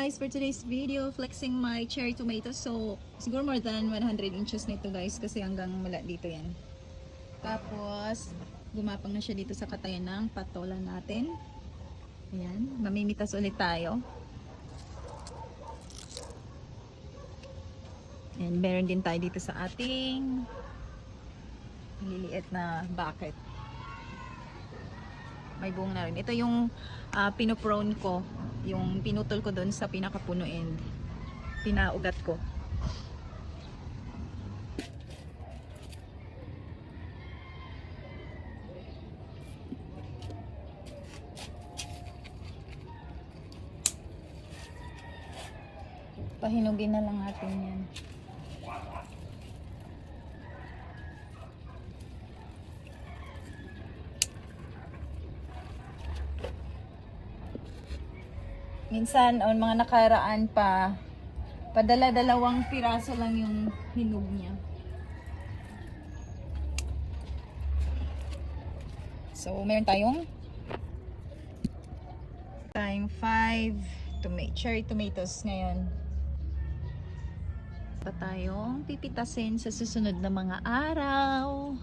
guys, for today's video, flexing my cherry tomatoes. So, siguro more than 100 inches nito guys kasi hanggang mula dito yan. Tapos, gumapang na siya dito sa katayan ng patola natin. Ayan, mamimitas ulit tayo. And meron din tayo dito sa ating liliit na bucket. May buong na rin. Ito yung pinoprone ko. Yung pinutol ko doon sa pinakapuno and pinaugat ko. Pahinugin na lang natin yan. Minsan, on mga nakaraan pa, padala-dalawang piraso lang yung hinog niya. So, meron tayong 5 cherry tomatoes ngayon. Pa tayong pipitasin sa susunod na mga araw.